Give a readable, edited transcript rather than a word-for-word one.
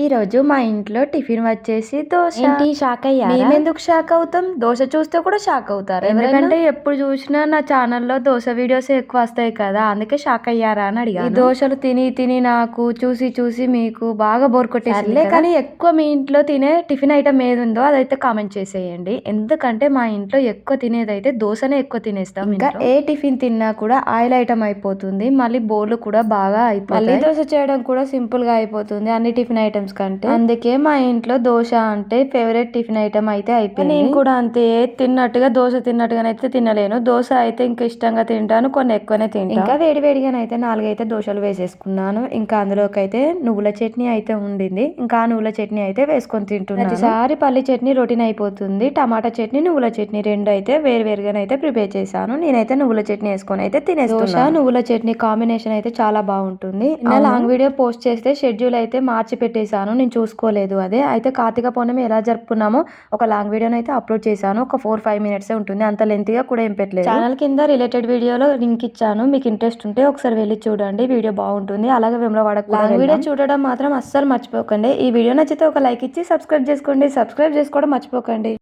ఈరోజు మా ఇంట్లో టిఫిన్ వచ్చేసి దోశ. ఏంటి షాక్ అయ్యారా? మేమెందుకు షాక్ అవుతాం? దోశ చూస్తే కూడా షాక్ అవుతారు. ఎందుకంటే ఎప్పుడు చూసినా నా ఛానల్లో దోశ వీడియోస్ ఎక్కువ వస్తాయి కదా, అందుకే షాక్ అయ్యారా అని అడిగాను. ఈ దోశలు తిని తిని నాకు చూసి చూసి మీకు బాగా బోర్ కొట్టేసింది. కానీ ఎక్కువ మీ ఇంట్లో తినే టిఫిన్ ఐటమ్ ఏది ఉందో అదైతే కామెంట్ చేసేయండి. ఎందుకంటే మా ఇంట్లో ఎక్కువ తినేదైతే దోశనే ఎక్కువ తినేస్తాం. ఇంకా ఏ టిఫిన్ తిన్నా కూడా ఆయిల్ ఐటమ్ అయిపోతుంది, మళ్ళీ బోర్లు కూడా బాగా అయిపోతాయి. మళ్ళీ దోశ చేయడం కూడా సింపుల్ గా అయిపోతుంది అన్ని టిఫిన్ ఐటమ్స్ కంటే. అందుకే మా ఇంట్లో దోశ అంటే ఫేవరెట్ టిఫిన్ ఐటమ్ అయితే అయిపోయింది. నేను కూడా అంతే, తిన్నట్టుగా దోశ తిన్నట్టుగానైతే తినలేను. దోశ అయితే ఇంకా ఇష్టంగా తింటాను, కొన్ని ఎక్కువనే తింటాను. ఇంకా వేడివేడిగానైతే 4 అయితే దోశలు వేసేసుకున్నాను. ఇంకా అందులోకి అయితే నువ్వుల చట్నీ అయితే ఉండింది, ఇంకా నువ్వుల చట్నీ అయితే వేసుకొని తింటున్నాను. ప్రతిసారి పల్లి చట్నీ రొటీన్ అయిపోతుంది. టమాటా చట్నీ, నువ్వుల చట్నీ రెండు అయితే వేరువేరుగానైతే ప్రిపేర్ చేశాను. నేనైతే నువ్వుల చట్నీ వేసుకొని అయితే తినేస్తున్నాను. దోశ నువ్వుల చట్నీ కాంబినేషన్ అయితే చాలా బాగుంటుంది. లాంగ్ వీడియో పోస్ట్ చేస్తే షెడ్యూల్ అయితే మార్చి పెట్టేశాను, నేను చూసుకోలేదు. అదే అయితే కార్తీక పౌర్ణమి ఎలా జరుపుకున్నామో ఒక లాంగ్ వీడియోని అయితే అప్లోడ్ చేశాను. ఒక 4-5 మినిట్స్ ఉంటుంది, అంత లెంతీగా కూడా ఏం పెట్టలేదు. ఛానల్ కింద రిలేటెడ్ వీడియోలో లింక్ ఇచ్చాను, మీకు ఇంట్రెస్ట్ ఉంటే ఒకసారి వెళ్ళి చూడండి, వీడియో బాగుంటుంది. అలాగే వేములవాడ లాంగ్ వీడియో చూడడం మాత్రం అస్సలు మర్చిపోకండి. ఈ వీడియో నచ్చితే ఒక లైక్ ఇచ్చి సబ్స్క్రైబ్ చేసుకోండి. సబ్స్క్రైబ్ చేసుకోవడం మర్చిపోకండి.